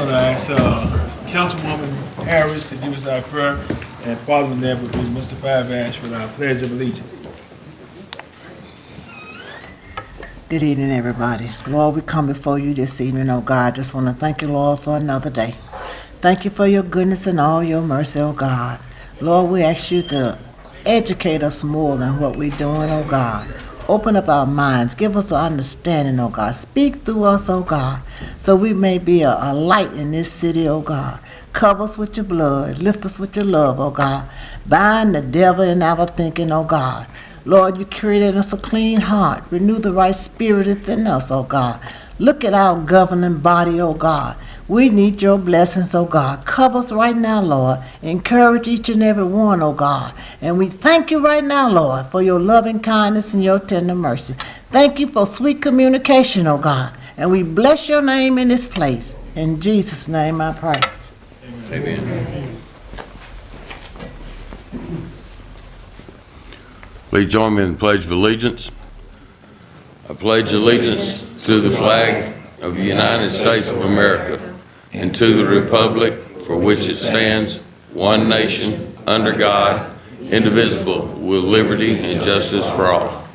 going to ask Councilwoman Harris to give us our prayer, and following that would be Mr. Five-Ash with our Pledge of Allegiance. Good evening, everybody. Lord, we come before you this evening, oh God. Just want to thank you, Lord, for another day. Thank you for your goodness and all your mercy, oh God. Lord, we ask you to educate us more than what we're doing, oh God. Open up our minds. Give us an understanding, oh God. Speak through us, oh God, so we may be a light in this city, oh God. Cover us with your blood. Lift us with your love, oh God. Bind the devil in our thinking, oh God. Lord, you created us a clean heart. Renew the right spirit within us, oh God. Look at our governing body, oh God. We need your blessings, oh God. Cover us right now, Lord. Encourage each and every one, oh God. And we thank you right now, Lord, for your loving kindness and your tender mercy. Thank you for sweet communication, oh God. And we bless your name in this place. In Jesus' name I pray. Amen. Amen. Please join me in the Pledge of Allegiance. I pledge allegiance to the flag of the United States of America and to the republic for which it stands, one nation, under God, indivisible, with liberty and justice for all.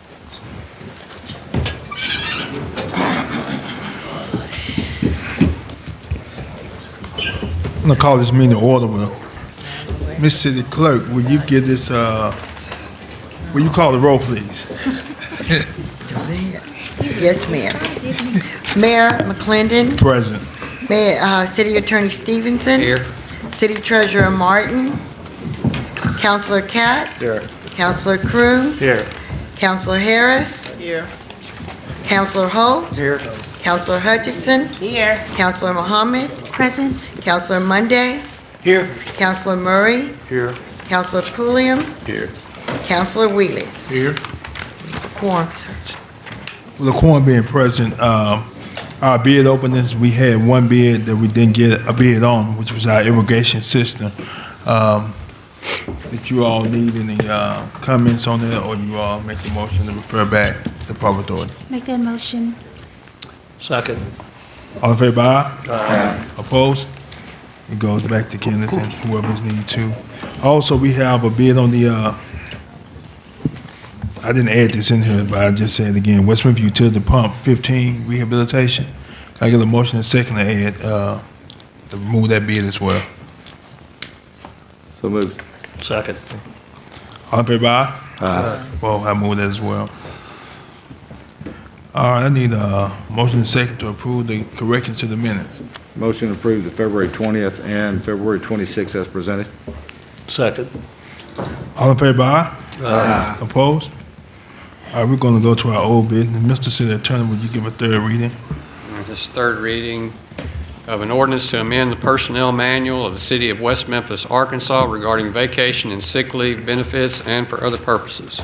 I'm going to call this meeting to order. Miss City Clerk, will you give this, will you call the roll, please? Yes, Mayor. Mayor McClendon. Present. Mayor, City Attorney Stevenson. Here. City Treasurer Martin. Councilor Cat. Here. Councilor Crew. Here. Councilor Harris. Here. Councilor Holt. Here. Councilor Hutchinson. Here. Councilor Muhammad. Present. Councilor Monday. Here. Councilor Murray. Here. Councilor Pulliam. Here. Councilor Wheelers. Here. Quorum, sir. Well, the quorum being present, our bid openings, we had one bid that we didn't get a bid on, which was our irrigation system. Did you all need any comments on it, or you all make the motion to refer back to public authority? Make that motion. Second. All in favor, aye? Aye. Opposed? It goes back to Kenneth and whoever's needed to. Also, we have a bid on the, I didn't add this in here, but I just said it again, West Memphis Utility Pump 15 rehabilitation. Can I get a motion and second to add, to remove that bid as well? So moved. Second. All in favor, aye? Aye. Well, I move that as well. All right, I need a motion and second to approve the correction to the minutes. Motion to approve the February 20th and February 26th as presented. Second. All in favor, aye? Aye. Opposed? All right, we're going to go to our old business. Mr. City Attorney, would you give a third reading? This third reading of an ordinance to amend the personnel manual of the City of West Memphis, Arkansas regarding vacation and sick leave benefits and for other purposes.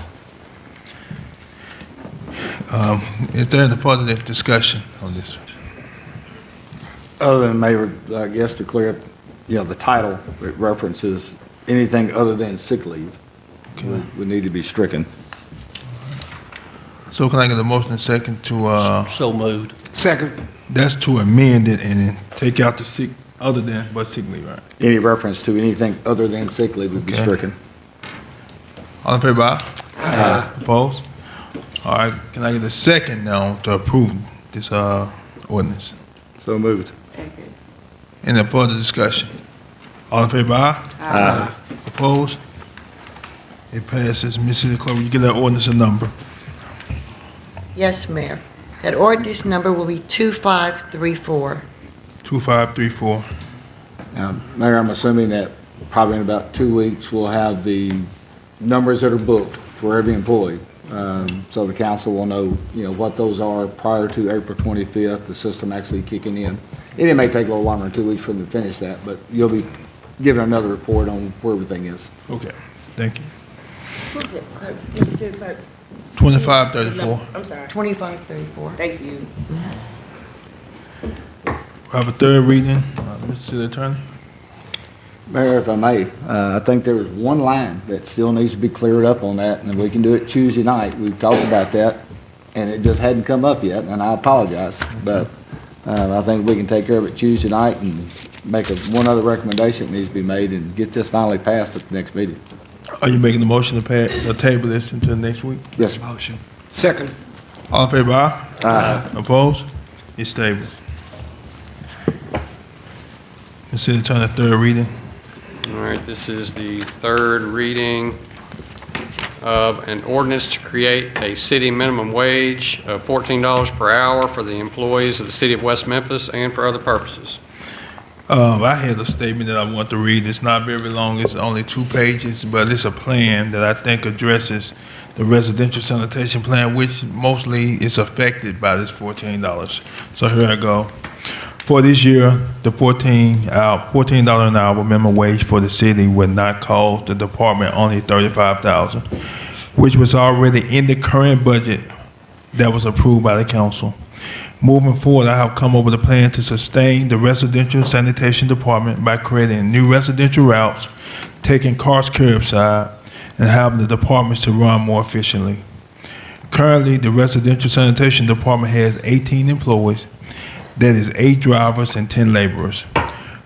Is there any further discussion on this? Other than, Mayor, I guess to clear up, the title, it references anything other than sick leave would need to be stricken. So can I get a motion and second to, So moved. Second. That's to amend it and then take out the sick, other than, but sick leave, right? Any reference to anything other than sick leave would be Okay. stricken. All in favor, aye? Aye. Opposed? All right, can I get a second now to approve this, ordinance? So moved. Second. Any further discussion? All in favor, aye? Aye. Opposed? It passes. Ms. City Clerk, will you give that ordinance a number? Yes, Mayor. That ordinance number will be 2534. 2534. Now, Mayor, I'm assuming that probably in about 2 weeks, we'll have the numbers that are booked for every employee. So the council will know, what those are prior to April 25th, the system actually kicking in. And it may take a little longer than 2 weeks for them to finish that, but you'll be given another report on where everything is. Okay, thank you. Who's it, clerk? Mr. Clerk? 2534. I'm sorry. 2534. Thank you. Have a third reading, Mr. City Attorney. Mayor, if I may, I think there's one line that still needs to be cleared up on that, and we can do it Tuesday night. We've talked about that, and it just hadn't come up yet, and I apologize. But I think we can take care of it Tuesday night and make one other recommendation that needs to be made and get this finally passed at the next meeting. Are you making the motion to table this until next week? Yes, sir. Motion. Second. All in favor, aye? Aye. Opposed? It's tabled. Consider turn to third reading. All right, this is the third reading of an ordinance to create a city minimum wage of $14 per hour for the employees of the city of West Memphis and for other purposes. I had a statement that I want to read. It's not very long. It's only 2 pages, but it's a plan that I think addresses the residential sanitation plan, which mostly is affected by this $14. So here I go. For this year, the $14 an hour minimum wage for the city would not cost the department only $35,000, which was already in the current budget that was approved by the council. Moving forward, I have come up with a plan to sustain the residential sanitation department by creating new residential routes, taking cars curbside, and having the departments to run more efficiently. Currently, the residential sanitation department has 18 employees. That is 8 drivers and 10 laborers.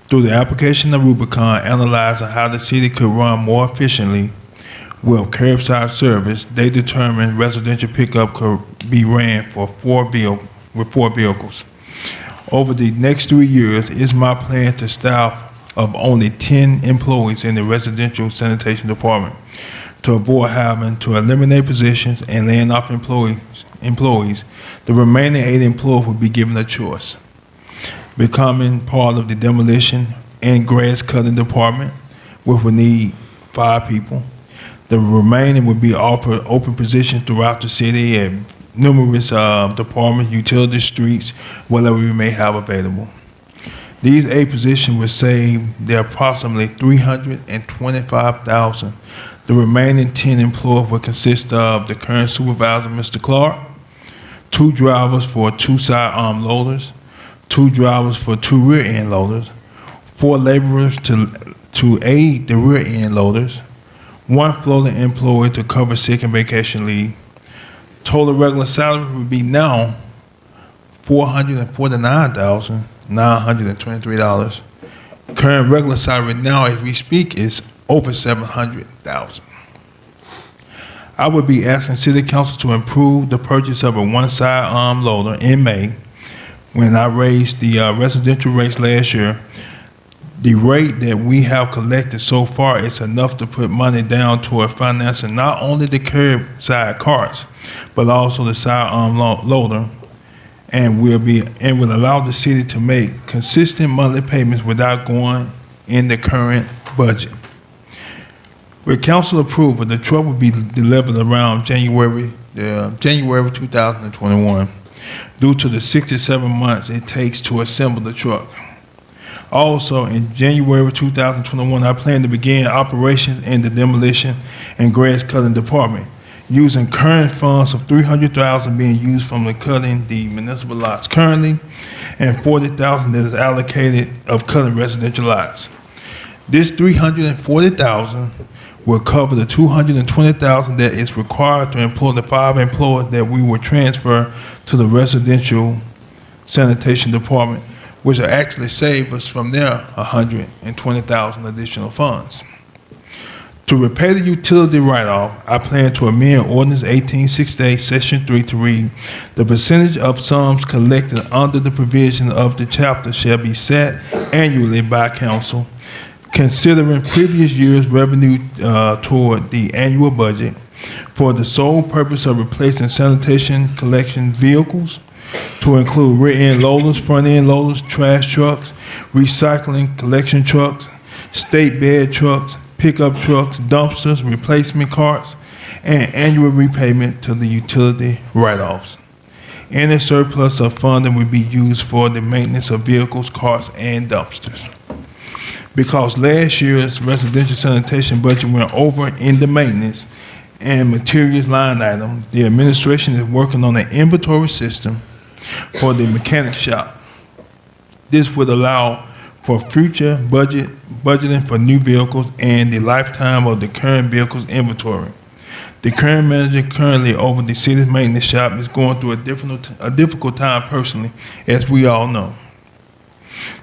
Through the application of Rubicon analyzing how the city could run more efficiently with curbside service, they determined residential pickup could be ran for 4 vehicles. Over the next 3 years, it's my plan to staff of only 10 employees in the residential sanitation department to avoid having to eliminate positions and laying off employees. The remaining 8 employees will be given a choice: becoming part of the demolition and grass cutting department, which will need 5 people. The remaining will be offered open positions throughout the city and numerous departments, utilities, streets, whatever we may have available. These 8 positions will save the approximately $325,000. The remaining 10 employees will consist of the current supervisor, Mr. Clark, 2 drivers for 2 sidearm loaders, 2 drivers for 2 rear end loaders, 4 laborers to aid the rear end loaders, 1 floating employee to cover sick and vacation leave. Total regular salary would be now $449,923. Current regular salary now, as we speak, is over $700,000. I would be asking City Council to approve the purchase of a 1 sidearm loader in May. When I raised the residential rates last year, the rate that we have collected so far is enough to put money down toward financing not only the curbside carts, but also the sidearm loader, and will allow the city to make consistent monthly payments without going in the current budget. With council approval, the truck will be delivered around January 2021, due to the 67 months it takes to assemble the truck. Also, in January 2021, I plan to begin operations in the demolition and grass cutting department, using current funds of $300,000 being used from the cutting the municipal lots currently, and $40,000 that is allocated of cutting residential lots. This $340,000 will cover the $220,000 that is required to employ the 5 employees that we will transfer to the residential sanitation department, which will actually save us from there $120,000 additional funds. To repay the utility write-off, I plan to amend Ordinance 1868, Section 3 to read, the percentage of sums collected under the provision of the chapter shall be set annually by council, considering previous year's revenue toward the annual budget, for the sole purpose of replacing sanitation collection vehicles, to include rear-end loaders, front-end loaders, trash trucks, recycling collection trucks, state bed trucks, pickup trucks, dumpsters, replacement carts, and annual repayment to the utility write-offs. Any surplus of funding will be used for the maintenance of vehicles, carts, and dumpsters. Because last year's residential sanitation budget went over in the maintenance and materials line item, the administration is working on an inventory system for the mechanic shop. This would allow for future budgeting for new vehicles and the lifetime of the current vehicle's inventory. The current manager currently over the city's maintenance shop is going through a difficult time personally, as we all know.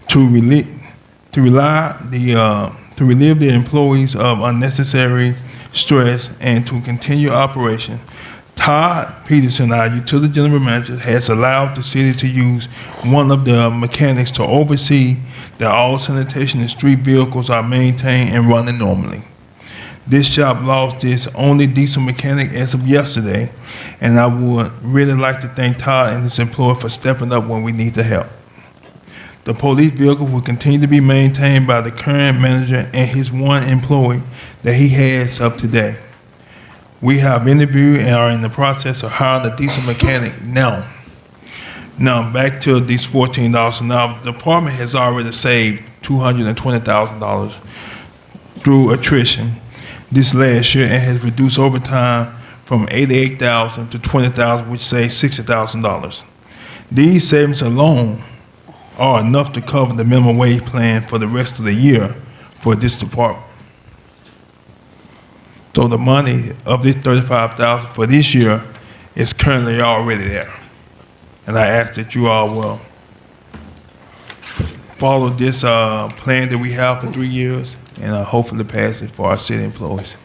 To relieve the employees of unnecessary stress and to continue operation, Todd Peterson, our utility general manager, has allowed the city to use one of the mechanics to oversee that all sanitation and street vehicles are maintained and running normally. This shop lost its only diesel mechanic as of yesterday, and I would really like to thank Todd and his employee for stepping up when we need the help. The police vehicle will continue to be maintained by the current manager and his one employee that he has up to date. We have interviewed and are in the process of hiring a diesel mechanic now. Now, back to these $14 an hour. The department has already saved $220,000 through attrition this last year and has reduced overtime from $88,000 to $20,000, which saves $60,000. These savings alone are enough to cover the minimum wage plan for the rest of the year for this department. So the money of this $35,000 for this year is currently already there. And I ask that you all will follow this plan that we have for 3 years and hopefully pass it for our city employees.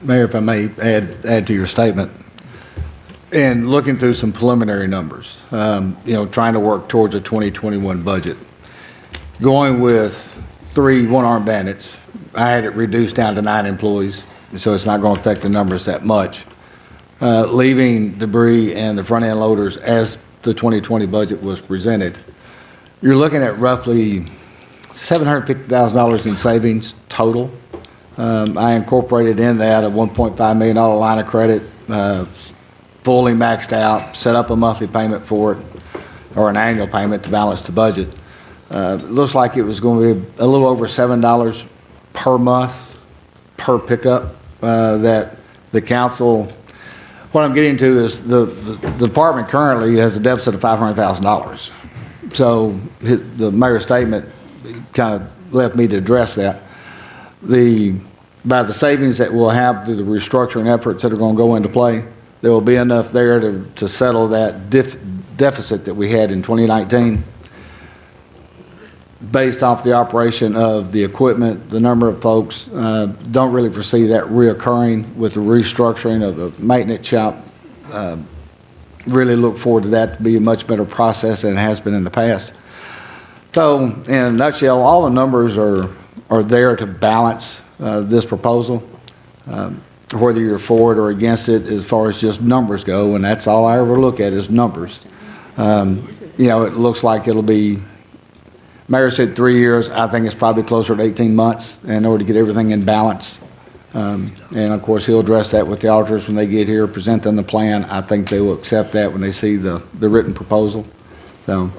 Mayor, if I may add to your statement, and looking through some preliminary numbers, trying to work towards a 2021 budget, going with 3 one-armed bandits, I had it reduced down to 9 employees, so it's not going to affect the numbers that much. Leaving debris and the front-end loaders as the 2020 budget was presented, you're looking at roughly $750,000 in savings total. I incorporated in that a $1.5 million line of credit, fully maxed out, set up a monthly payment for it, or an annual payment to balance the budget. It looks like it was going to be a little over $7 per month per pickup that the council. What I'm getting to is the department currently has a deficit of $500,000. So the mayor's statement kind of left me to address that. By the savings that we'll have through the restructuring efforts that are going to go into play, there will be enough there to settle that deficit that we had in 2019. Based off the operation of the equipment, the number of folks, don't really foresee that reoccurring with the restructuring of the maintenance shop. Really look forward to that to be a much better process than it has been in the past. So, in a nutshell, all the numbers are there to balance this proposal, whether you're for it or against it as far as just numbers go, and that's all I ever look at is numbers. It looks like it'll be, Mayor said 3 years. I think it's probably closer to 18 months in order to get everything in balance. And of course, he'll address that with the auditors when they get here, present them the plan. I think they will accept that when they see the written proposal. So,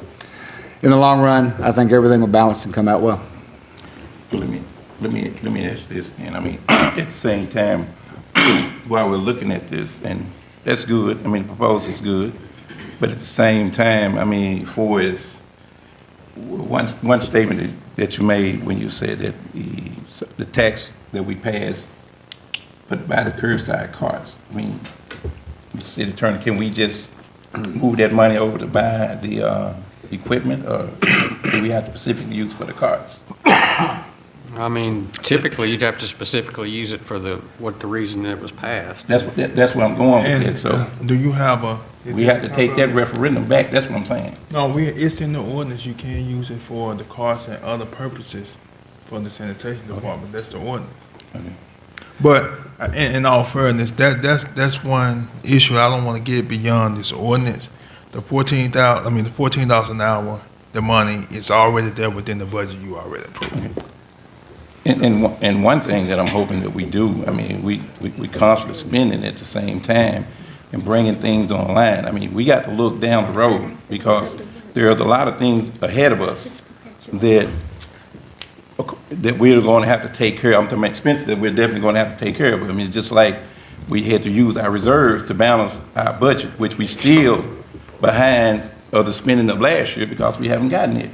in the long run, I think everything will balance and come out well. Let me ask this then. I mean, at the same time, while we're looking at this, and that's good. I mean, the proposal's good, but at the same time, I mean, for is one statement that you made when you said that the tax that we passed, but by the curbside carts. I mean, City Attorney, can we just move that money over to buy the equipment, or do we have to specifically use for the carts? I mean, typically, you'd have to specifically use it for the reason it was passed. That's where I'm going with it. So Do you have we have to take that referendum back. That's what I'm saying. No, it's in the ordinance. You can't use it for the costs and other purposes for the sanitation department. That's the ordinance. Okay. But in all fairness, that's one issue. I don't want to get beyond this ordinance. The $14 an hour, the money is already there within the budget you already approved. Okay. And one thing that I'm hoping that we do, I mean, we constantly spending at the same time and bringing things online. I mean, we got to look down the road because there's a lot of things ahead of us that we're going to have to take care of. I'm talking about expenses that we're definitely going to have to take care of. I mean, it's just like we had to use our reserves to balance our budget, which we still behind of the spending of last year because we haven't gotten it.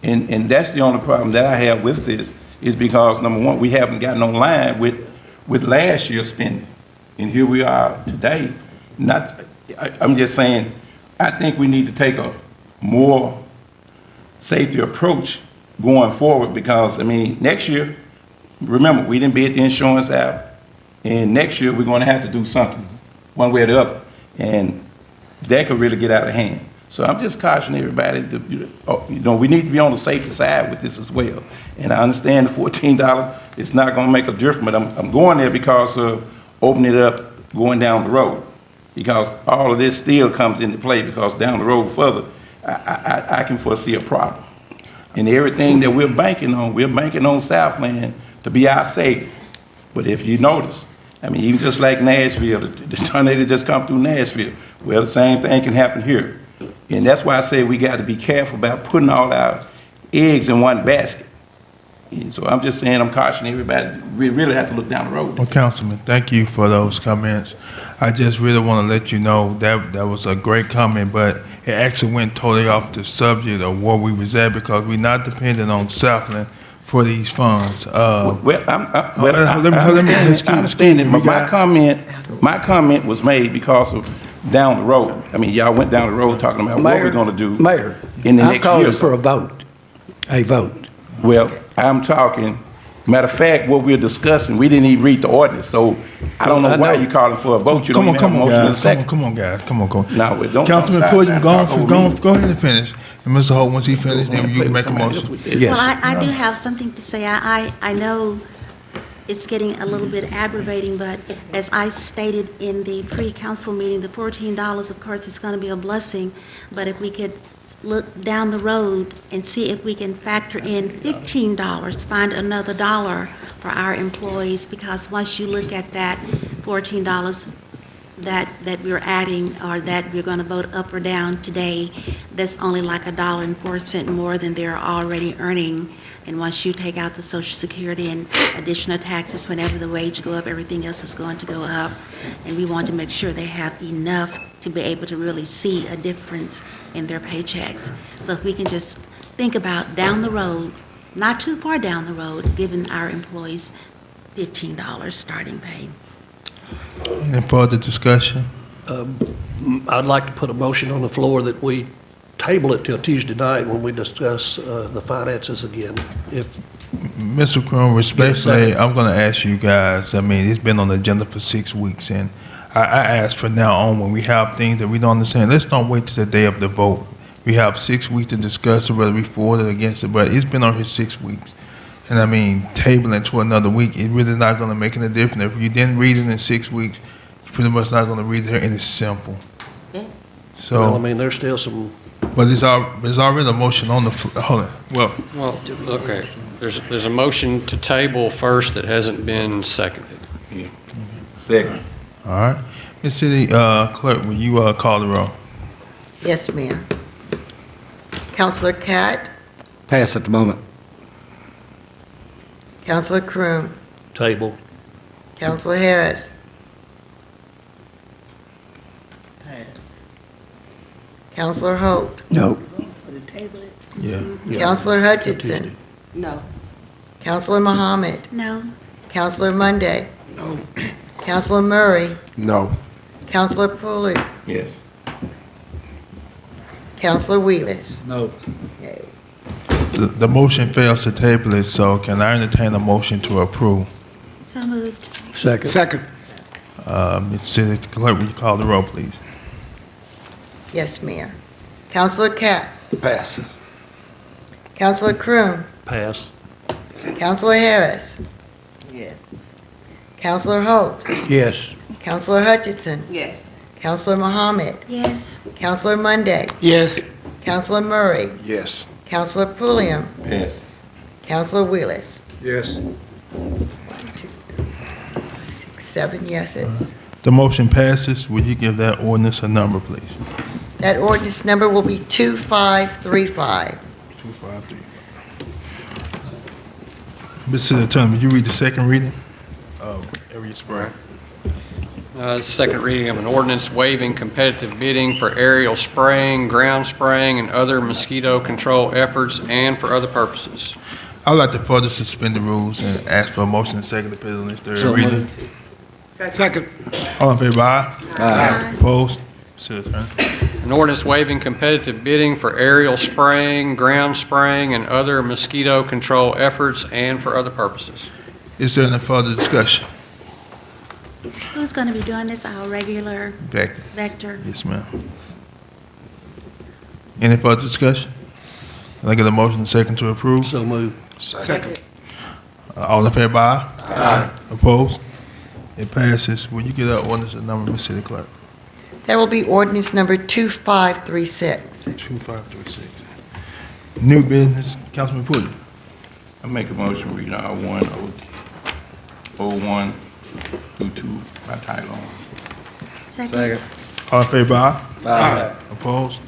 And that's the only problem that I have with this is because, number one, we haven't gotten online with with last year's spending. And here we are today. I'm just saying, I think we need to take a more safety approach going forward because, I mean, next year, remember, we didn't bid the insurance out, and next year we're going to have to do something, one way or the other, and that could really get out of hand. So I'm just cautioning everybody that, we need to be on the safety side with this as well. And I understand the $14, it's not going to make a difference, but I'm going there because of opening it up, going down the road. Because all of this still comes into play because down the road further, I can foresee a problem. And everything that we're banking on Southland to be our safety. But if you notice, I mean, even just like Nashville, the tornado just come through Nashville. Well, the same thing can happen here. And that's why I say we got to be careful about putting all our eggs in one basket. And so I'm just saying, I'm cautioning everybody, we really have to look down the road. Well, Councilman, thank you for those comments. I just really want to let you know that was a great comment, but it actually went totally off the subject of where we was at because we're not dependent on Southland for these funds. I understand it, but my comment was made because of down the road. I mean, y'all went down the road talking about what we're going to do Mayor, in the I'm next year. calling for a vote. A vote. Well, I'm talking, matter of fact, what we're discussing, we didn't even read the ordinance, so I don't know why you're calling for a vote. You don't even have a motion in a second. Come on, guys. Come on. No, don't. Councilman Pulliam, go ahead and finish. And Mr. Holt, once he finishes, then you can make a motion. Yes. Well, I do have something to say. I know it's getting a little bit aggravating, but as I stated in the pre-council meeting, the $14, of course, is going to be a blessing, but if we could look down the road and see if we can factor in $15, find another dollar for our employees, because once you look at that $14 that we're adding or that we're going to vote up or down today, that's only like $1.04 more than they're already earning. And once you take out the Social Security and additional taxes, whenever the wage go up, everything else is going to go up. And we want to make sure they have enough to be able to really see a difference in their paychecks. So if we can just think about down the road, not too far down the road, giving our employees $15 starting pay. Any further discussion? I'd like to put a motion on the floor that we table it till Tuesday night when we discuss the finances again. If Mr. Croom, respectfully, I'm going to ask you guys, I mean, it's been on the agenda for 6 weeks, and I ask for now on when we have things that we don't understand, let's don't wait till the day of the vote. We have 6 weeks to discuss it, whether we for it or against it, but it's been on here 6 weeks. And I mean, tabling to another week, it really not going to make any difference. If you didn't read it in 6 weeks, you're pretty much not going to read it here, and it's simple. So, well, I mean, there's still some. But there's already a motion on the floor. Hold on. Well, okay, there's a motion to table first that hasn't been seconded. Yeah. Second. All right. Ms. City Clerk, will you call the roll? Yes, ma'am. Counselor Cat, Pass at the moment. Counselor Croom, Table. Counselor Harris, Pass. Counselor Holt, No. Yeah. Counselor Hutchinson, No. Counselor Muhammad, No. Counselor Monday, Counselor Murray, No. Counselor Pulley, Yes. Counselor Wheelis. No. Okay. The motion fails to table it, so can I entertain a motion to approve? So moved. Second. Second. Ms. City Clerk, will you call the roll, please? Yes, ma'am. Counselor Cat, Pass. Counselor Croom, Pass. Counselor Harris, Yes. Counselor Holt, Yes. Counselor Hutchinson, Yes. Counselor Muhammad, Yes. Counselor Monday, Yes. Counselor Murray, Yes. Counselor Pulliam, Yes. Counselor Wheelis. Yes. 1, 2, 3, 4, 5, 6, 7 yeses. The motion passes. Will you give that ordinance a number, please? That ordinance number will be 2535. 253. Ms. City Attorney, will you read the second reading of area spray? Second reading of an ordinance waiving competitive bidding for aerial spraying, ground spraying, and other mosquito control efforts and for other purposes. I'd like to further suspend the rules and ask for a motion and second to place on this third So reading. moved. Second. All in favor, aye? Aye. Opposed? City Attorney. An ordinance waiving competitive bidding for aerial spraying, ground spraying, and other mosquito control efforts and for other purposes. Is there any further discussion? Who's going to be doing this? Our regular Back. vector? Yes, ma'am. Any further discussion? Can I get a motion and second to approve? So moved. Second. All in favor, aye? Aye. Opposed? It passes. Will you get that ordinance number, Ms. City Clerk? That will be ordinance number 2536. 2536. New business, Councilman Pulley. I make a motion, read R1, O1 through 2 by title only. Second. All in favor, aye? Aye. Opposed?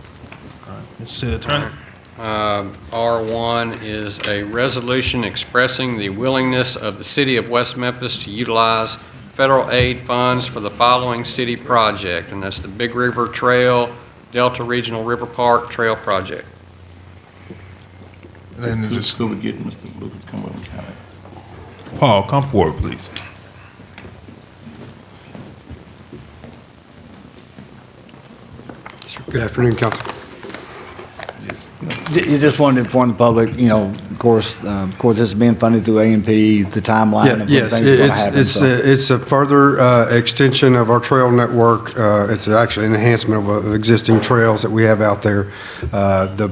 All right, Ms. City Attorney. R1 is a resolution expressing the willingness of the city of West Memphis to utilize federal aid funds for the following city project, and that's the Big River Trail, Delta Regional River Park Trail Project. And then there's Just this, go to get Mr. Lucas to come up and count it. Paul, come forward, please. Good afternoon, Council. Just, You just wanted to inform the public, of course, this is being funded through A&P, the timeline of when Yes, things are going to happen. it's a further extension of our trail network. It's actually an enhancement of existing trails that we have out there. The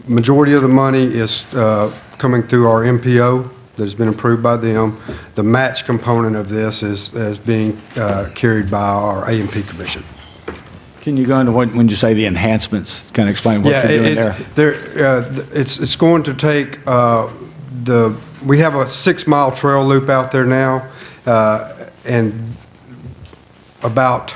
majority of the money is coming through our MPO that's been approved by them. The match component of this is being carried by our A&P Commission. Can you go into when you say the enhancements, kind of explain what you're doing there? It's going to take we have a 6-mile trail loop out there now, and about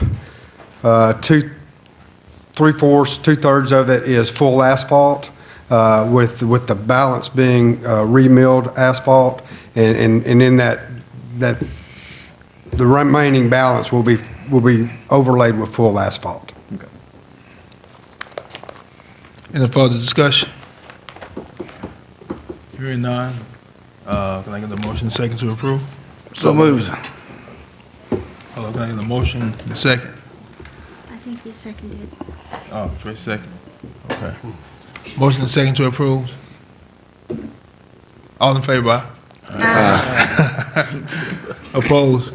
2/3 of it is full asphalt, with the balance being remilled asphalt, and in that the remaining balance will be overlaid with full asphalt. Any further discussion? Hearing none, can I get a motion and second to approve? So moved. Hello, can I get a motion and second? I think you seconded. Oh, Trey second. Okay. Motion and second to approve. All in favor, aye? Opposed?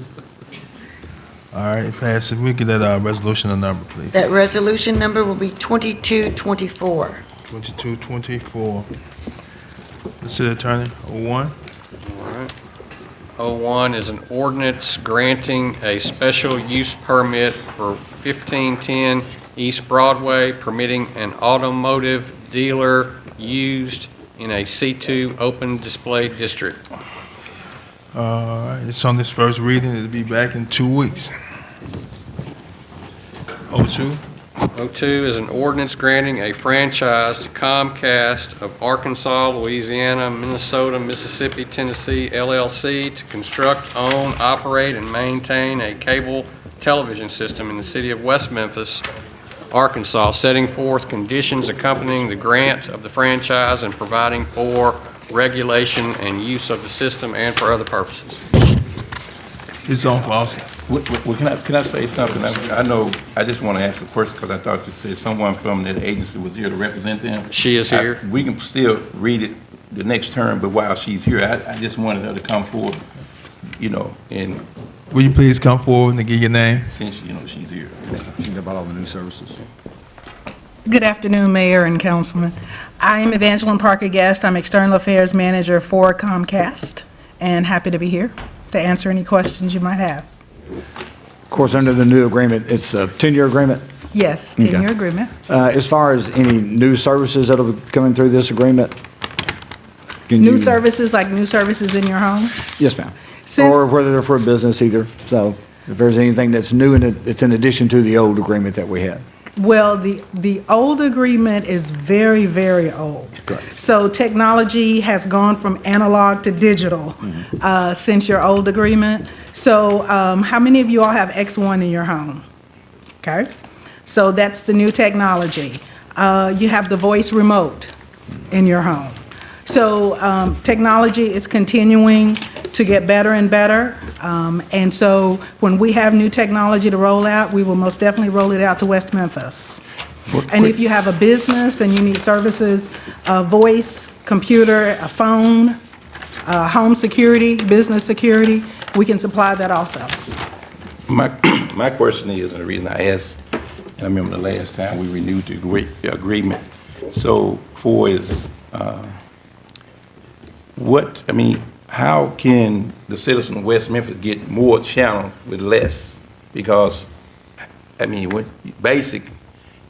All right, it passes. We'll get that resolution a number, please. That resolution number will be 2224. 2224. The city attorney, 01. All right. 01 is an ordinance granting a special use permit for 1510 East Broadway, permitting an automotive dealer used in a C2 open display district. All right, it's on this first reading. It'll be back in 2 weeks. 02. 02 is an ordinance granting a franchise to Comcast of Arkansas, Louisiana, Minnesota, Mississippi, Tennessee, LLC to construct, own, operate, and maintain a cable television system in the city of West Memphis, Arkansas, setting forth conditions accompanying the grant of the franchise and providing for regulation and use of the system and for other purposes. It's on for us. Well, can I say something? I know, I just want to ask the question because I thought you said someone from that agency was here to represent them. She is here. We can still read it the next term, but while she's here, I just wanted her to come forward, and Will you please come forward and give your name? since, she's here. About all the new services. Good afternoon, Mayor and Councilman. I am Evangeline Parker Guest. I'm External Affairs Manager for Comcast, and happy to be here to answer any questions you might have. Of course, under the new agreement, it's a 10-year agreement. Yes, Okay. 10-year agreement. As far as any new services that will be coming through this agreement? can New you- services, like new services in your home? Yes, ma'am. Since- Or whether they're for a business either. So if there's anything that's new and it's in addition to the old agreement that we had. Well, the old agreement is very, very old. Correct. So technology has gone from analog to digital since your old agreement. So how many of you all have X1 in your home? Okay, so that's the new technology. You have the voice remote in your home. So technology is continuing to get better and better. And so when we have new technology to roll out, we will most definitely roll it out to West Memphis. And if you have a business and you need services, voice, computer, a phone, home security, business security, we can supply that also. My question is, and the reason I asked, and I remember the last time we renewed the agreement, so for is, how can the citizen of West Memphis get more channels with less? Because, what basic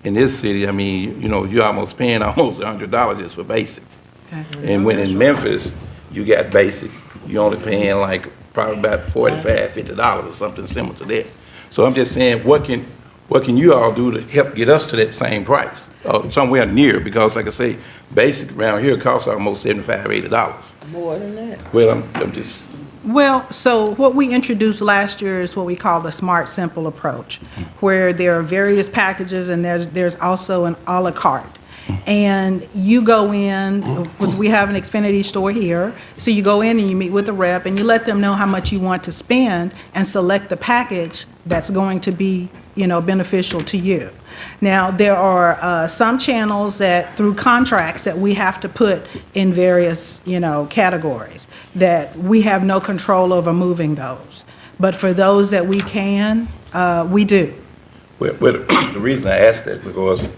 in this city, you're almost paying almost $100 just for basic. Okay. And when in Memphis, you got basic, you're only paying like probably about $45, $50 or something similar to that. So I'm just saying, what can you all do to help get us to that same price, or somewhere near? Because like I say, basic around here costs almost $75, $80. More than that. Well, I'm just, Well, so what we introduced last year is what we call the Smart Simple approach, where there are various packages and there's also an a la carte. And you go in, because we have an Xfinity store here, so you go in and you meet with the rep and you let them know how much you want to spend and select the package that's going to be, beneficial to you. Now, there are some channels that, through contracts, that we have to put in various, categories, that we have no control over moving those. But for those that we can, we do. well, the reason I asked that because,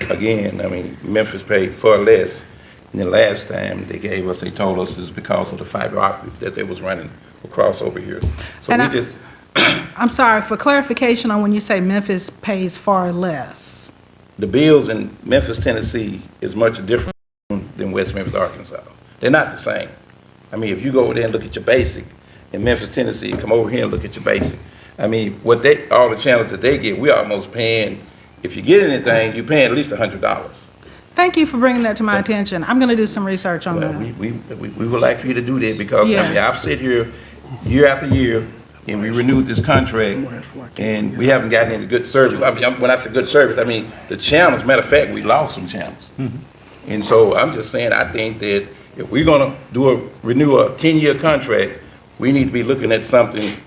again, Memphis paid far less than the last time they gave us. They told us is because of the fiber optic that they was running across over here. So And we I'm sorry, for clarification on when you say Memphis pays far less. the bills in Memphis, Tennessee is much different than West Memphis, Arkansas. They're not the same. If you go over there and look at your basic in Memphis, Tennessee, come over here and look at your basic. All the channels that they get, we're almost paying, if you get anything, you're paying at least $100. Thank you for bringing that to my attention. I'm going to do some research on Well, that. we would like for you to do that because, Yes. I've sit here year after year and we renewed this contract and we haven't gotten any good service. When I say good service, the channels, matter of fact, we lost some channels. And so I'm just saying, I think that if we're gonna renew a 10-year contract, we need to be looking at something,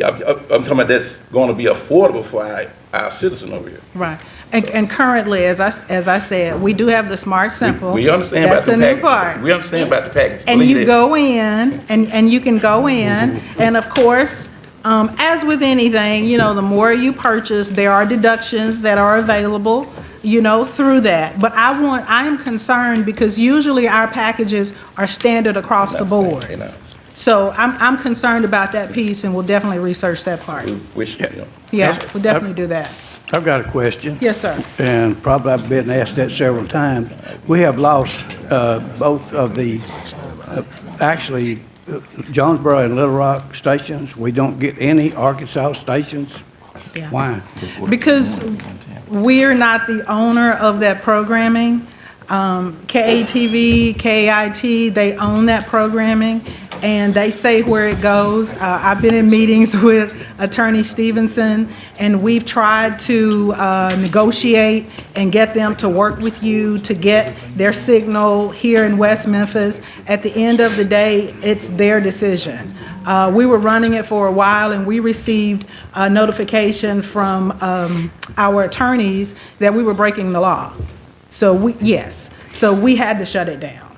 I'm talking about that's gonna be affordable for our citizen over here. Right. And currently, as I said, we do have the Smart Simple. We understand about the That's a new package. part. We understand about the package. And Believe you it. go in, and you can go in, and of course, as with anything, the more you purchase, there are deductions that are available, through that. But I am concerned because usually our packages are standard across the Not saying board. they're not. So I'm concerned about that piece, and we'll definitely research that part. We wish, Yeah, we'll definitely do that. I've got a question. Yes, sir. And probably I've been asked that several times. We have lost both of the, Jonesboro and Little Rock stations. We don't get any Arkansas stations. Yeah. Why? Because we're not the owner of that programming. KATV, KIT, they own that programming, and they say where it goes. I've been in meetings with Attorney Stevenson, and we've tried to negotiate and get them to work with you to get their signal here in West Memphis. At the end of the day, it's their decision. We were running it for a while, and we received a notification from our attorneys that we were breaking the law. So we had to shut it down.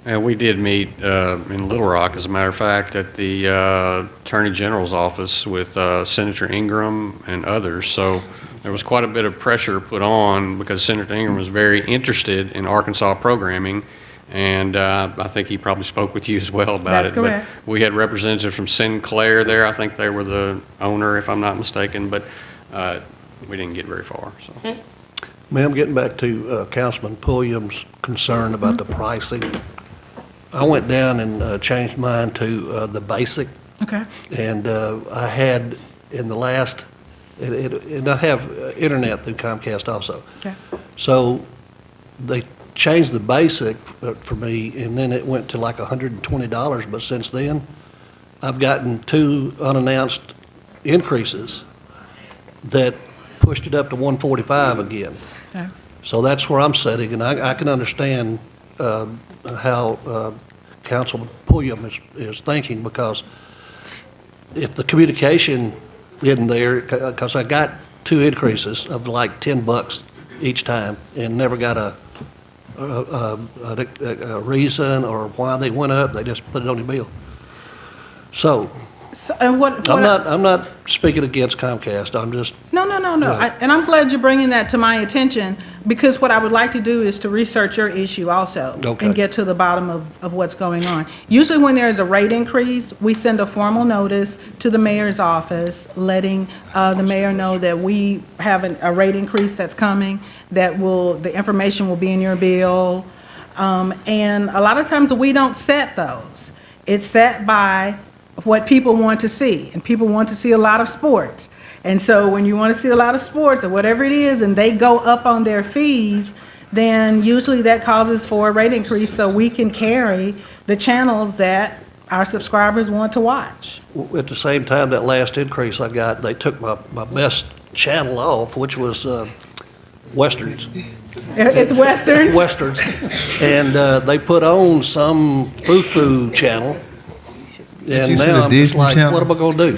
And we did meet in Little Rock, as a matter of fact, at the Attorney General's office with Senator Ingram and others. So there was quite a bit of pressure put on because Senator Ingram was very interested in Arkansas programming. And I think he probably spoke with you as well about That's it. correct. But we had representatives from Sinclair there. I think they were the owner, if I'm not mistaken. But we didn't get very far. So. Ma'am, getting back to Councilman Pulliam's concern about the pricing, I went down and changed mine to the basic, Okay. and I had in the last, and I have internet through Comcast also. Okay. So they changed the basic for me, and then it went to like $120, but since then, I've gotten 2 unannounced increases that pushed it up to $145 again. Okay. So that's where I'm sitting, and I can understand how Councilman Pulliam is thinking, because if the communication isn't there, because I got 2 increases of like $10 each time and never got a reason or why they went up, they just put it on the bill. So, So, and what I'm not speaking against Comcast, I'm just, No. Right. And I'm glad you're bringing that to my attention, because what I would like to do is to research your issue also. Okay. And get to the bottom of what's going on. Usually when there's a rate increase, we send a formal notice to the mayor's office, letting the mayor know that we have a rate increase that's coming, the information will be in your bill. And a lot of times we don't set those. It's set by what people want to see, and people want to see a lot of sports. And so when you want to see a lot of sports or whatever it is, and they go up on their fees, then usually that causes for a rate increase so we can carry the channels that our subscribers want to watch. at the same time, that last increase I got, they took my best channel off, which was Westerns. It's Westerns? Westerns. And they put on some foo-foo channel. And you see now the I'm just Disney like, Channel? what am I gonna do?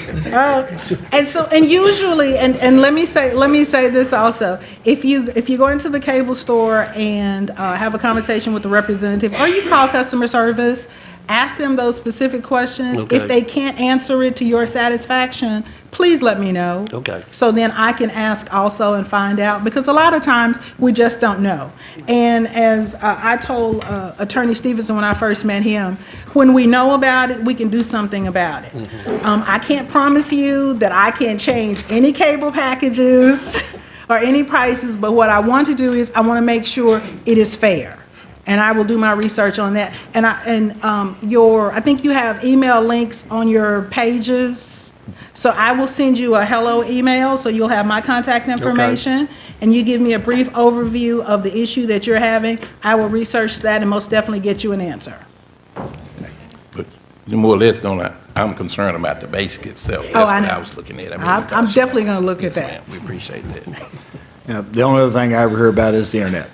And usually, and let me say this also, if you go into the cable store and have a conversation with the representative, or you call customer service, ask them those specific questions. Okay. If they can't answer it to your satisfaction, please let me know. Okay. So then I can ask also and find out, because a lot of times we just don't know. And as I told Attorney Stevenson when I first met him, when we know about it, we can do something about it. I can't promise you that I can change any cable packages or any prices, but what I want to do is I want to make sure it is fair. And I will do my research on that. And I think you have email links on your pages. So I will send you a hello email, so you'll have my contact information. And you give me a brief overview of the issue that you're having. I will research that and most definitely get you an answer. But more or less, I'm concerned about the basic itself. That's I what know. I was looking at. I'm definitely going to look at Yes, that. ma'am, we appreciate that. Yeah, the only other thing I ever hear about is the internet.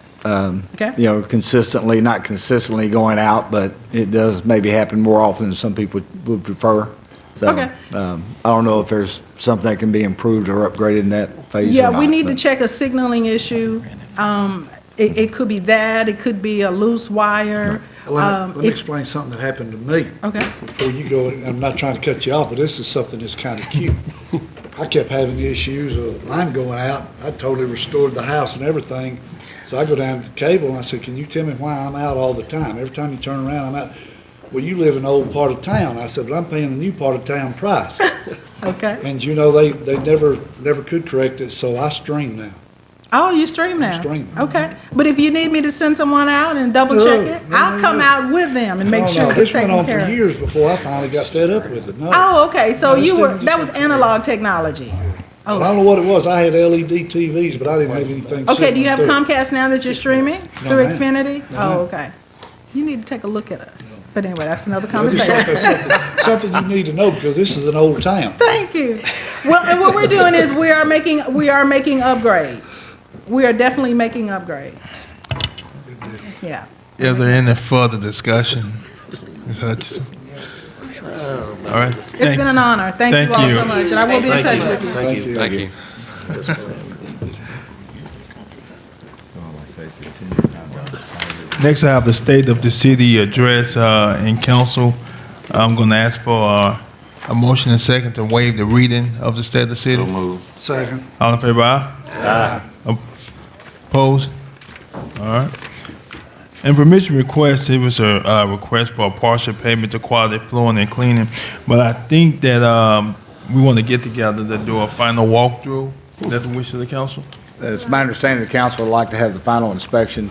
Okay. You know, not consistently going out, but it does maybe happen more often than some people would prefer. So, Okay. I don't know if there's something that can be improved or upgraded in that phase or Yeah, not, we need to but- check a signaling issue. It could be that, it could be a loose wire. Let me If- explain something that happened to me. Okay. Before you go, I'm not trying to cut you off, but this is something that's kind of cute. I kept having issues of mine going out. I totally restored the house and everything. So I go down to the cable and I said, can you tell me why I'm out all the time? Every time you turn around, I'm out. Well, you live in the old part of town. I said, but I'm paying the new part of town price. Okay. And you know, they never could correct it, so I stream now. Oh, you stream now? Stream. Okay. But if you need me to send someone out and double check it, I'll come out with them and make sure it's This went taken on for care of. years before I finally got fed up with it. No. Oh, okay. So No, this didn't that just- was analog technology. I don't know what it was. I had LED TVs, but I didn't have anything. Okay, sitting do you have through it. Comcast now that you're streaming No, through ma'am. Xfinity? No, Oh, ma'am. okay. You need to take a look at us. But anyway, that's another I just thought conversation. that's something you need to know because this is an old town. Thank you. Well, and what we're doing is we are making upgrades. We are definitely making upgrades. Yeah. Is there any further discussion? Ms. Hutchison? All right. It's been an honor. Thank you all so much, and I will be in touch with you. Thank you. Thank you. Next, I have the state of the city address in council. I'm going to ask for a motion and second to waive the reading of the state of the city. So move. Second. All in favor, aye? Aye. Opposed? All right. And permission request, it was a request for a partial payment to Quality Flooring and Cleaning, but I think that we want to get together to do a final walkthrough. Is that the wish of the council? It's my understanding the council would like to have the final inspection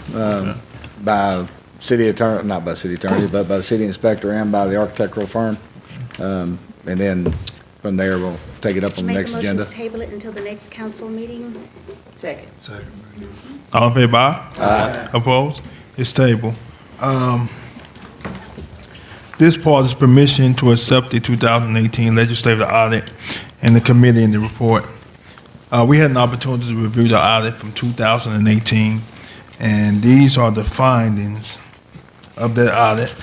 by city attorney, not by city attorney, but by the city inspector and by the architectural firm. And then from there, we'll take it up on the Make a next motion agenda. to table it until the next council meeting. Second. All in favor, aye? Aye. Opposed? It's tabled. This part is permission to accept the 2018 legislative audit and the committee in the report. We had an opportunity to review the audit from 2018, and these are the findings of that audit.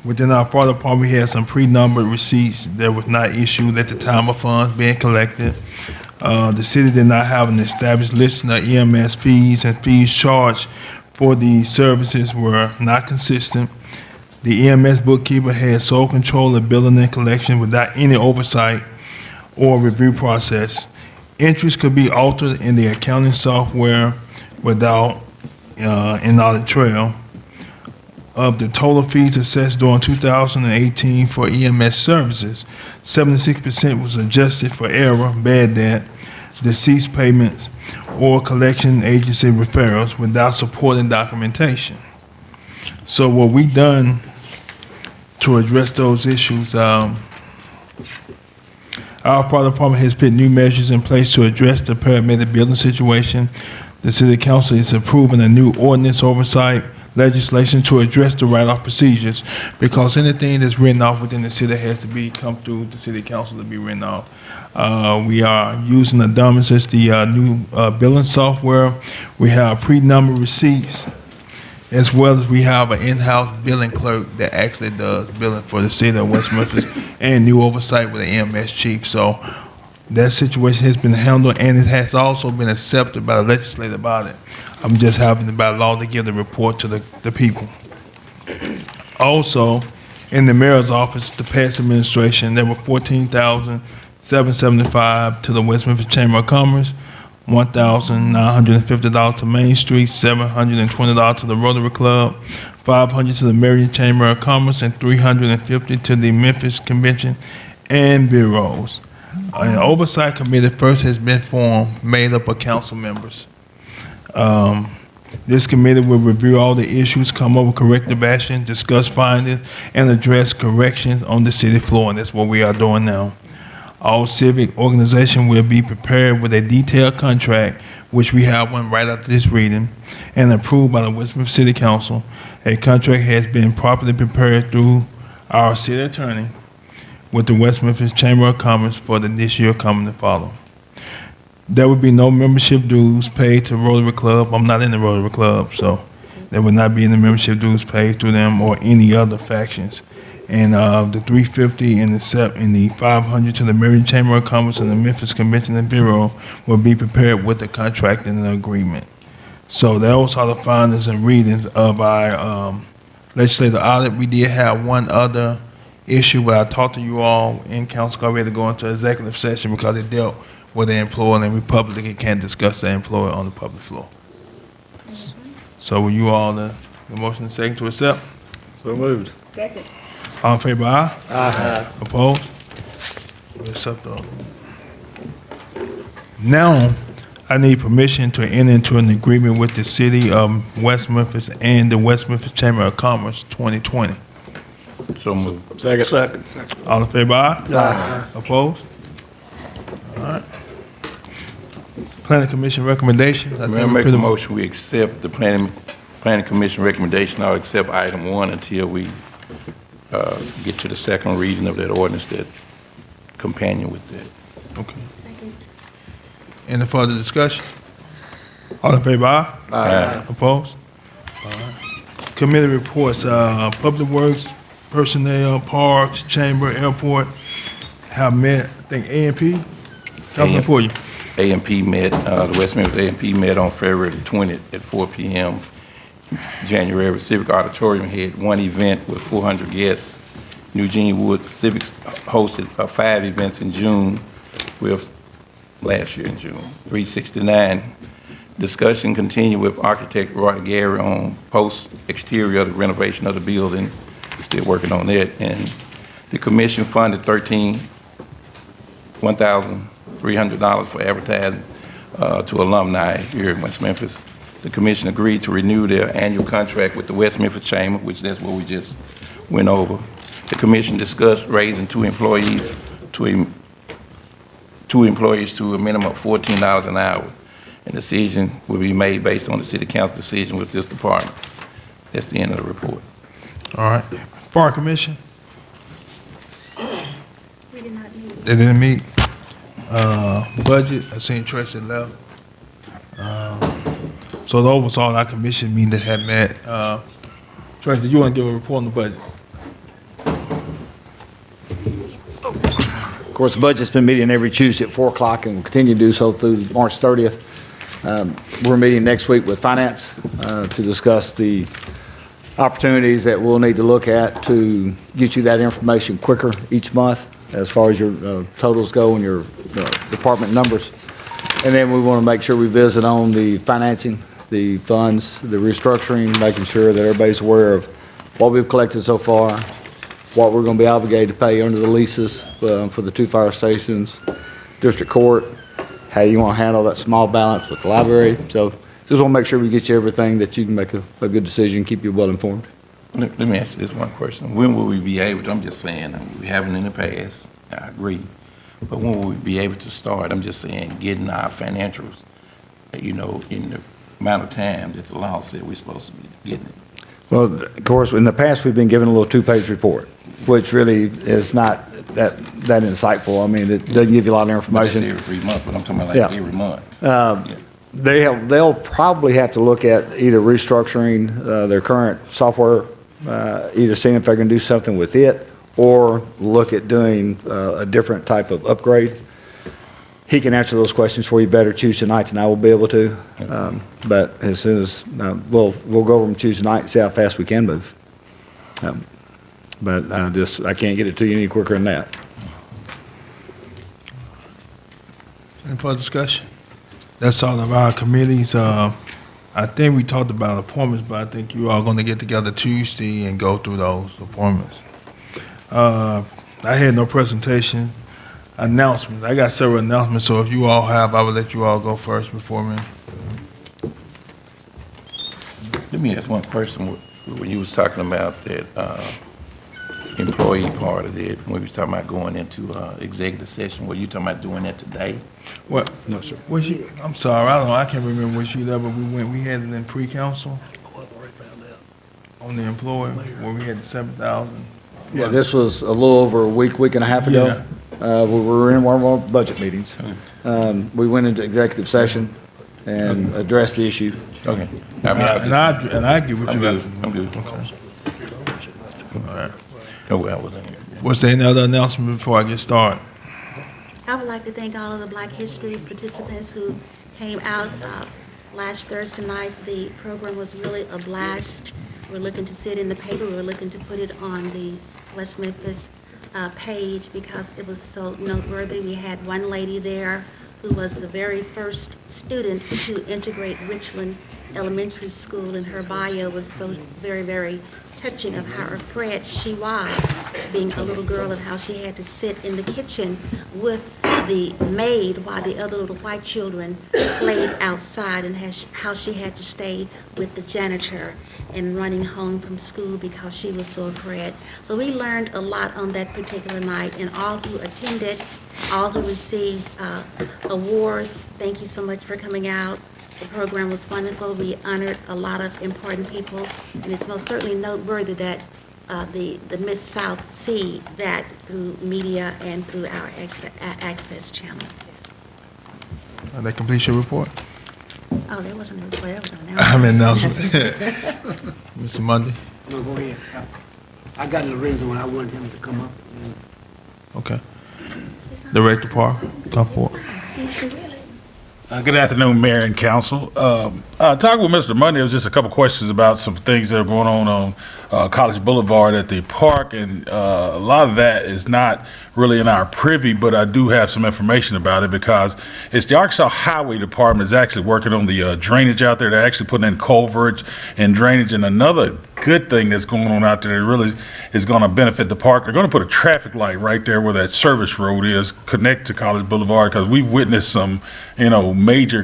Within our fire department, we had some pre-numbered receipts that was not issued at the time of funds being collected. The city did not have an established listing of EMS fees, and fees charged for these services were not consistent. The EMS bookkeeper had sole control of billing and collection without any oversight or review process. Entries could be altered in the accounting software without an audit trail. Of the total fees assessed during 2018 for EMS services, 76% was adjusted for error, bad debt, deceased payments, or collection agency referrals without supporting documentation. So what we done to address those issues, our fire department has put new measures in place to address the paramedic building situation. The city council is approving a new ordinance oversight legislation to address the write-off procedures, because anything that's written off within the city has to come through the city council to be written off. We are using the dumbest as the new billing software. We have pre-numbered receipts, as well as we have an in-house billing clerk that actually does billing for the city of West Memphis, and new oversight with the EMS chief. So that situation has been handled, and it has also been accepted by the legislative body. I'm just having by law to give the report to the people. Also, in the mayor's office, the past administration, there were $14,775 to the West Memphis Chamber of Commerce, $1,950 to Main Street, $720 to the Rotary Club, $500 to the Marion Chamber of Commerce, and $350 to the Memphis Convention and Bureaus. An oversight committee first has been formed, made up of council members. This committee will review all the issues, come up with corrective action, discuss findings, and address corrections on the city floor, and that's what we are doing now. All civic organization will be prepared with a detailed contract, which we have one right after this reading, and approved by the West Memphis City Council. A contract has been properly prepared through our city attorney with the West Memphis Chamber of Commerce for this year coming to follow. There will be no membership dues paid to Rotary Club. I'm not in the Rotary Club, so there will not be any membership dues paid to them or any other factions. And the $350 and the $500 to the Marion Chamber of Commerce and the Memphis Convention and Bureau will be prepared with the contract and the agreement. So those are the findings and readings of our legislative audit. We did have one other issue, but I talked to you all in council already to go into executive session because it dealt with the employer, and we publicly can't discuss the employer on the public floor. So will you all, the motion and second to accept? So moved. Second. All in favor, aye? Aye. Opposed? We accept all. Now, I need permission to enter into an agreement with the city of West Memphis and the West Memphis Chamber of Commerce 2020. So moved. Second. All in favor, aye? Aye. Opposed? All right. Planning Commission recommendations. May I make a motion, we accept the planning commission recommendation, or accept item 1 until we get to the second reading of that ordinance that companion with that. Okay. Any further discussion? All in favor, aye? Aye. Opposed? All right. Committee reports, Public Works, Personnel, Parks, Chamber, Airport have met, I think A&P, coming for you. A&P met, the West Memphis A&P met on February the 20th at 4 p.m. January Civic Auditorium had one event with 400 guests. Eugene Woods Civics hosted 5 events in June, with last year in June. 369. Discussion continued with architect Roy Gary on post-exterior of the renovation of the building. Still working on that. And the commission funded $1,300 for advertising to alumni here in West Memphis. The commission agreed to renew their annual contract with the West Memphis Chamber, which that's what we just went over. The commission discussed raising two employees to a minimum of $14 an hour. And the decision will be made based on the city council decision with this department. That's the end of the report. All right. Fire Commission, We did not meet. they didn't meet. Budget, I seen Tracy left. So those was all our commission meeting that had met. Tracy, you want to give a report on the budget? Of course, the budget's been meeting every Tuesday at 4 o'clock and will continue to do so through March 30th. We're meeting next week with Finance to discuss the opportunities that we'll need to look at to get you that information quicker each month as far as your totals go and your department numbers. And then we want to make sure we visit on the financing, the funds, the restructuring, making sure that everybody's aware of what we've collected so far, what we're going to be obligated to pay under the leases for the 2 fire stations, district court, how you want to handle that small balance with the library. So just want to make sure we get you everything that you can make a good decision, keep you well informed. Let me ask you this one question. When will we be able to, I'm just saying, we haven't in the past, I agree, but when will we be able to start, I'm just saying, getting our financials, in the amount of time that the law said we're supposed to be getting it? Well, of course, in the past, we've been given a little 2-page report, which really is not that insightful. I mean, it doesn't give you a lot of information. But that's every 3 months, but I'm talking about Yeah. every month. They'll probably have to look at either restructuring their current software, either seeing if they can do something with it, or look at doing a different type of upgrade. He can answer those questions for you better Tuesday night than I will be able to. But as soon as, we'll go over them Tuesday night and see how fast we can move. But I can't get it to you any quicker than that. Any further discussion? That's all of our committees. I think we talked about appointments, but I think you all going to get together Tuesday and go through those appointments. I had no presentation. Announcements. I got several announcements, so if you all have, I will let you all go first before me. Let me ask one question. When you was talking about that employee part of it, when we was talking about going into executive session, were you talking about doing that today? What? No, sir. I'm sorry, I can't remember which you level we had it in pre-council Oh, I've already found out. on the employee, where we had 7,000. Yeah, this was a little over a week and a half ago. We were in one of our budget meetings. We went into executive session and addressed the issue. Okay. I get what you got. I'm good. All right. No, I wasn't here. Was there any other announcement before I get started? I would like to thank all of the Black History participants who came out last Thursday night. The program was really a blast. We're looking to see it in the paper. We're looking to put it on the West Memphis page because it was so noteworthy. We had one lady there who was the very first student to integrate Richland Elementary School, and her bio was so very, very touching of how afraid she was being a little girl and how she had to sit in the kitchen with the maid while the other little white children played outside, and how she had to stay with the janitor and running home from school because she was so afraid. So we learned a lot on that particular night, and all who attended, all who received awards, thank you so much for coming out. The program was wonderful. We honored a lot of important people, and it's most certainly noteworthy that the Mid-South see that through media and through our access channel. That completes your report? Oh, that wasn't a report, that was an I'm announcement. announcing. Mr. Monday? No, go ahead. I got Lorenzo when I wanted him to come up. Okay. Director Park, come forward. Good afternoon, Mayor and Council. Talking with Mr. Monday, there was just a couple questions about some things that are going on College Boulevard at the park, and a lot of that is not really in our privy, but I do have some information about it because it's the Arkansas Highway Department is actually working on the drainage out there. They're actually putting in culverts and drainage, and another good thing that's going on out there that really is going to benefit the park. They're going to put a traffic light right there where that service road is, connect to College Boulevard, because we've witnessed some, major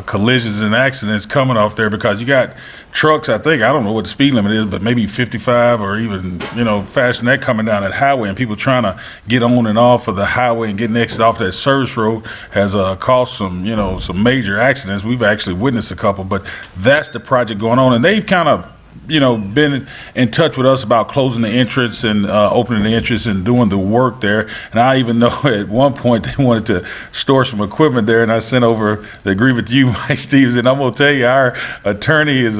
collisions and accidents coming off there because you got trucks, I don't know what the speed limit is, but maybe 55 or even, faster than that coming down that highway, and people trying to get on and off of the highway and getting exit off that service road has caused some major accidents. We've actually witnessed a couple, but that's the project going on, and they've kind of been in touch with us about closing the entrance and opening the entrance and doing the work there. And I even know at one point they wanted to store some equipment there, and I sent over the agreement to you, Mike Stevens. And I'm going to tell you, our attorney is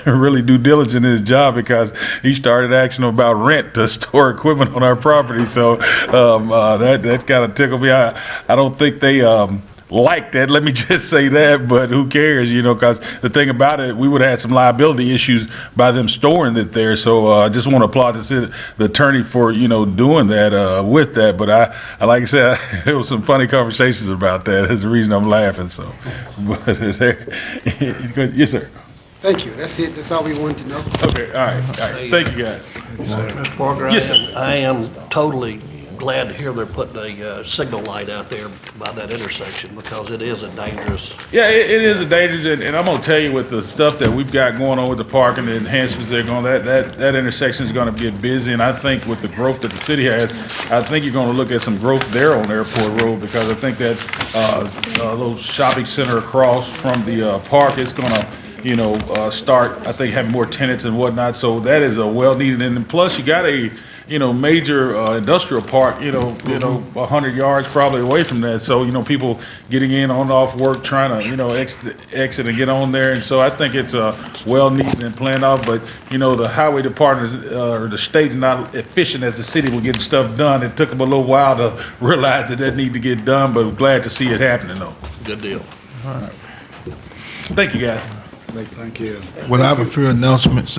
really due diligent in his job, because he started asking about rent to store equipment on our property. So that kind of tickled me. I don't think they like that, let me just say that, but who cares, because the thing about it, we would have had some liability issues by them storing it there. So I just want to applaud the attorney for, doing that with that. But I like I said, there was some funny conversations about that. That's the reason I'm laughing. So, but yes, sir. Thank you. That's it. That's all we wanted to know. Okay, all right. Thank you, guys. Mr. Parker, Yes, sir. I am totally glad to hear they're putting a signal light out there by that intersection, because it is a dangerous. Yeah, it is a dangerous, and I'm gonna tell you, with the stuff that we've got going on with the park and the enhancements they're going, that intersection is gonna get busy. And I think with the growth that the city has, I think you're gonna look at some growth there on Airport Road, because I think that little shopping center across from the park is gonna start, I think, having more tenants and whatnot. So that is a well needed, and plus you got a major industrial park, 100 yards probably away from that. So, people getting in, on, off work, trying to, exit and get on there. And so I think it's well needed and planned out. But, the highway department or the state is not efficient as the city with getting stuff done. It took them a little while to realize that needed to get done, but we're glad to see it happening, though. Good deal. All right. Thank you, guys. Thank you. Well, I have a few announcements.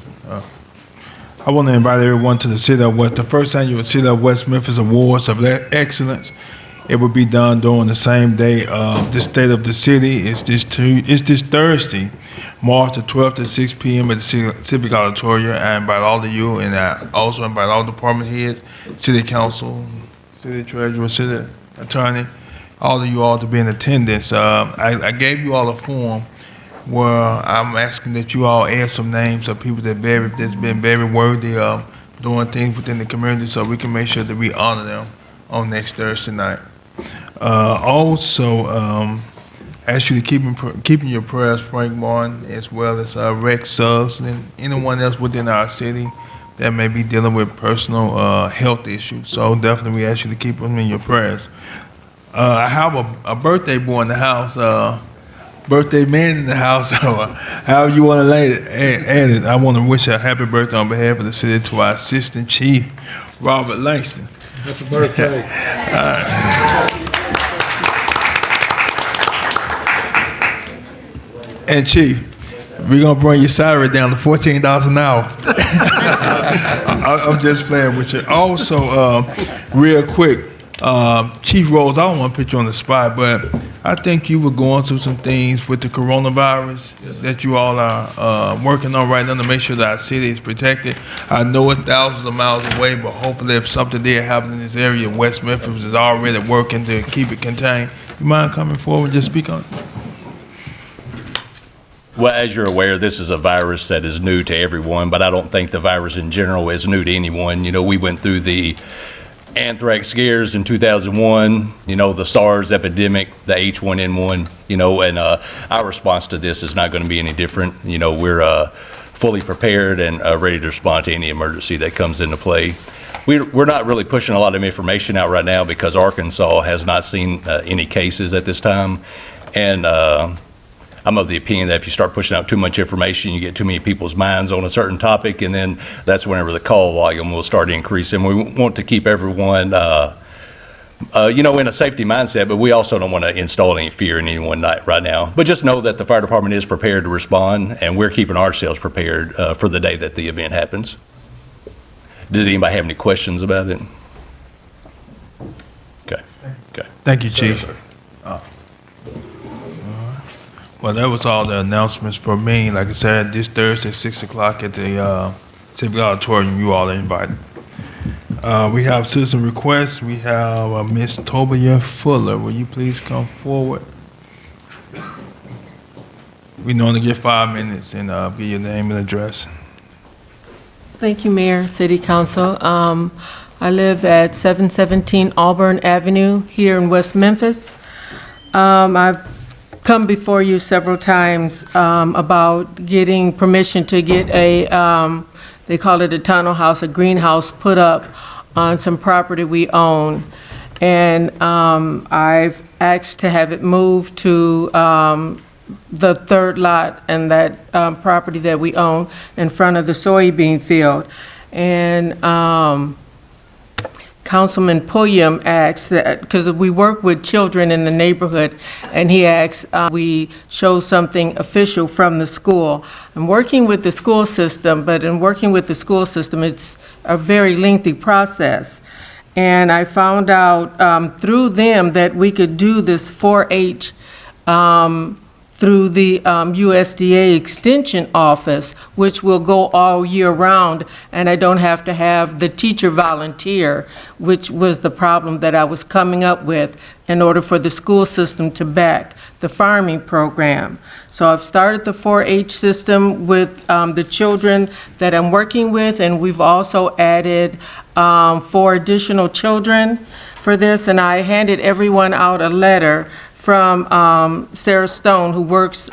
I want to invite everyone to the City of West, the first annual City of West Memphis Awards of Excellence. It will be done during the same day of the State of the City. It's this Thursday, March the 12th at 6 p.m. at the Civic Auditorium. I invite all of you, and I also invite all department heads, City Council, City Treasurer, City Attorney, all of you all to be in attendance. I gave you all a form where I'm asking that you all add some names of people that's been very worthy of doing things within the community, so we can make sure that we honor them on next Thursday night. Also, ask you to keep in your prayers Frank Martin, as well as Rex Suggs, and anyone else within our city that may be dealing with personal health issues. So definitely we ask you to keep them in your prayers. I have a birthday boy in the house, birthday man in the house, or however you want to add it. I want to wish a happy birthday on behalf of the city to our Assistant Chief, Robert Langston. Happy birthday. And Chief, we're going to bring your salary down to $14 an hour. I'm just playing with you. Also, real quick, Chief Rose, I don't want to put you on the spot, but I think you were going through some things with the coronavirus that you all are working on right now to make sure that our city is protected. I know it's thousands of miles away, but hopefully if something did happen in this area, West Memphis is already working to keep it contained. You mind coming forward and just speak on it? Well, as you're aware, this is a virus that is new to everyone, but I don't think the virus in general is new to anyone. We went through the anthrax scares in 2001, the SARS epidemic, the H1N1, and our response to this is not going to be any different. We're fully prepared and ready to respond to any emergency that comes into play. We're not really pushing a lot of information out right now because Arkansas has not seen any cases at this time. And I'm of the opinion that if you start pushing out too much information, you get too many people's minds on a certain topic, and then that's whenever the call volume will start increasing. We want to keep everyone, in a safety mindset, but we also don't want to install any fear in anyone right now. But just know that the fire department is prepared to respond, and we're keeping ourselves prepared for the day that the event happens. Does anybody have any questions about it? Okay. Thank you, Chief. Well, that was all the announcements for me. Like I said, this Thursday, 6 o'clock at the Civic Auditorium, you all are invited. We have citizen requests. We have Ms. Tobia Fuller. Will you please come forward? We normally get 5 minutes and give your name and address. Thank you, Mayor, City Council. I live at 717 Auburn Avenue here in West Memphis. I've come before you several times about getting permission to get a, they call it a tunnel house, a greenhouse put up on some property we own. And I've asked to have it moved to the third lot and that property that we own in front of the soybean field. And Councilman Pulliam asked that, because we work with children in the neighborhood, and he asked we show something official from the school. I'm working with the school system, but in working with the school system, it's a very lengthy process. And I found out through them that we could do this 4-H through the USDA Extension Office, which will go all year round, and I don't have to have the teacher volunteer, which was the problem that I was coming up with in order for the school system to back the farming program. So I've started the 4-H system with the children that I'm working with, and we've also added 4 additional children for this, and I handed everyone out a letter from Sarah Stone, who works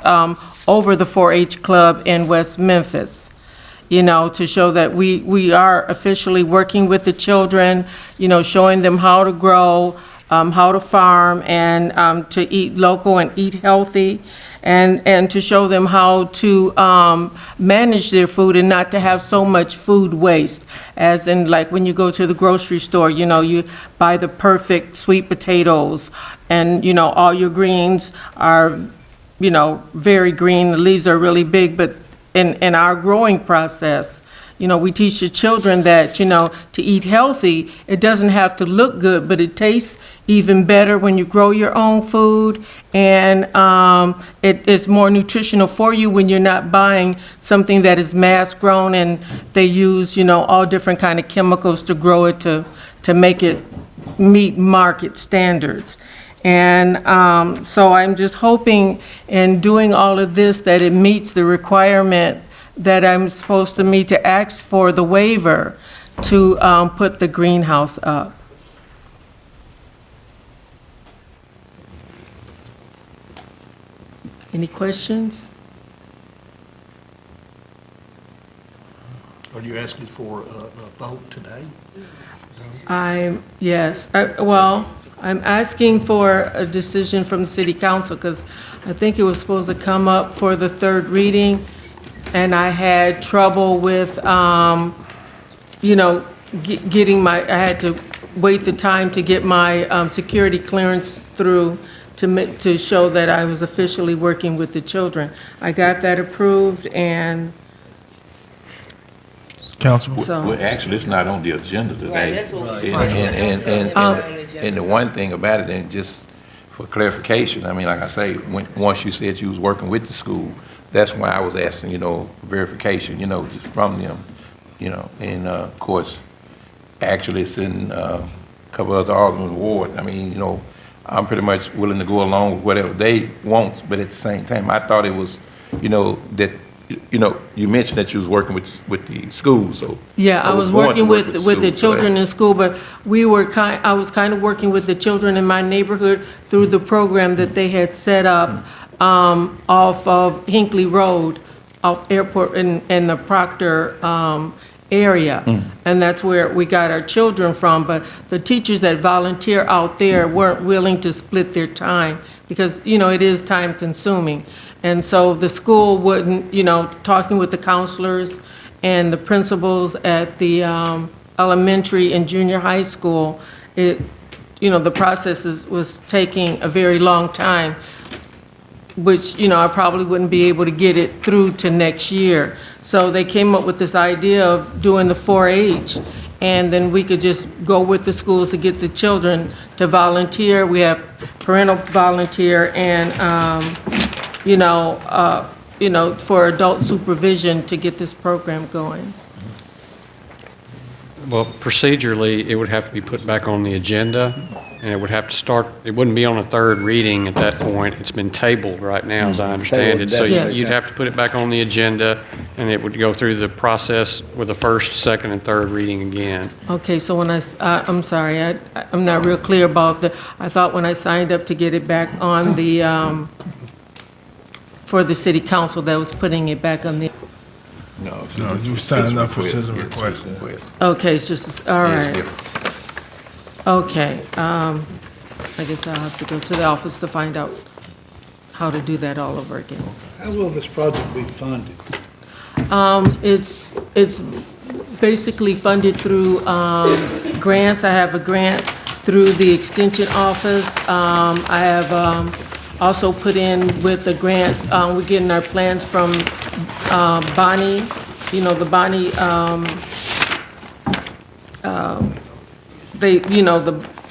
over the 4-H club in West Memphis, you know, to show that we are officially working with the children, you know, showing them how to grow, how to farm, and to eat local and eat healthy, and to show them how to manage their food and not to have so much food waste. As in, like, when you go to the grocery store, you know, you buy the perfect sweet potatoes, and, you know, all your greens are, you know, very green, the leaves are really big, but in our growing process, you know, we teach the children that, you know, to eat healthy, it doesn't have to look good, but it tastes even better when you grow your own food, and it is more nutritional for you when you're not buying something that is mass grown and they use, you know, all different kind of chemicals to grow it to make it meet market standards. And so I'm just hoping in doing all of this that it meets the requirement that I'm supposed to meet to ask for the waiver to put the greenhouse up. Any questions? Are you asking for a vote today? Yes, well, I'm asking for a decision from the city council, because I think it was supposed to come up for the third reading, and I had trouble with, you know, getting I had to wait the time to get my security clearance through to show that I was officially working with the children. I got that approved, and Councilman. so. Well, actually, it's not on the agenda today. that's what And- And the one thing about it, and just for clarification, I mean, like I say, once you said you was working with the school, that's why I was asking, you know, verification, you know, just from them, you know, and of course, actually, it's in a couple of the Alderman Ward. I mean, you know, I'm pretty much willing to go along with whatever they want, but at the same time, I thought it was, you know, that, you know, you mentioned that you was working with the school, so. Yeah, I was going to working work with the school, children in school, but I was kind of working with the children in my neighborhood through the program that they had set up off of Hinckley Road, off Airport in the Proctor area. And that's where we got our children from, but the teachers that volunteer out there weren't willing to split their time because, you know, it is time consuming. And so the school wouldn't, you know, talking with the counselors and the principals at the elementary and junior high school, you know, the process was taking a very long time, which, you know, I probably wouldn't be able to get it through to next year. So they came up with this idea of doing the 4-H, and then we could just go with the schools to get the children to volunteer. We have parental volunteer and, you know, for adult supervision to get this program going. Well, procedurally, it would have to be put back on the agenda, and it would have to start, it wouldn't be on a third reading at that point. It's been tabled right now, as I understand it. So Yes. you'd have to put it back on the agenda, and it would go through the process with the first, second, and third reading again. Okay, so when I'm sorry, I'm not real clear about I thought when I signed up to get it back on the for the city council that was putting it back on the, No, No, you signing up for citizen request. okay, it's just, all Yeah, it's right. different. Okay, I guess I'll have to go to the office to find out how to do that all over again. How will this project be funded? It's basically funded through grants. I have a grant through the Extension Office. I have also put in with a grant, we're getting our plans from Bonnie, you know, the Bonnie, they, you know,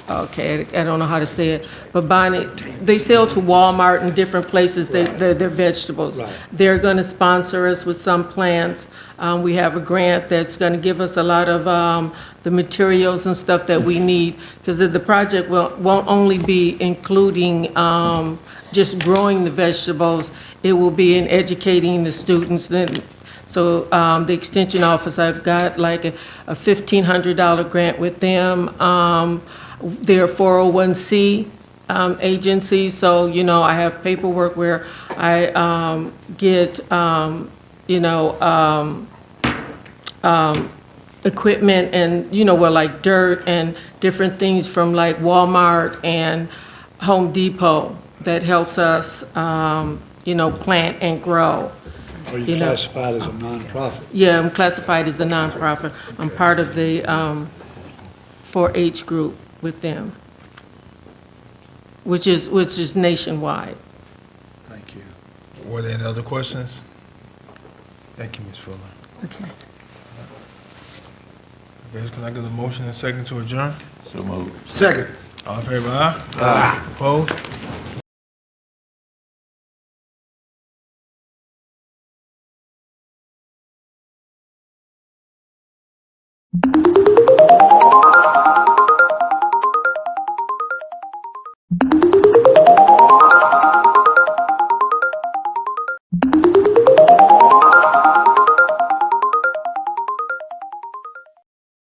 okay, I don't know how to say it, but Bonnie, they sell to Walmart and different places, their vegetables. Right. They're going to sponsor us with some plants. We have a grant that's going to give us a lot of the materials and stuff that we need, because the project won't only be including just growing the vegetables, it will be in educating the students. So the Extension Office, I've got like a $1,500 grant with them. They're 401c agency, so, you know, I have paperwork where I get, you know, equipment and, you know, well, like dirt and different things from like Walmart and Home Depot that helps us, you know, plant and grow. Are you You know. classified as a nonprofit? Yeah, I'm classified as a nonprofit. I'm part of the 4-H group with them, which is nationwide. Thank you. Were there any other questions? Thank you, Ms. Fuller. Okay. Okay, can I get a motion and second to adjourn? So moved. Second. All in favor, aye? Aye. Opposed?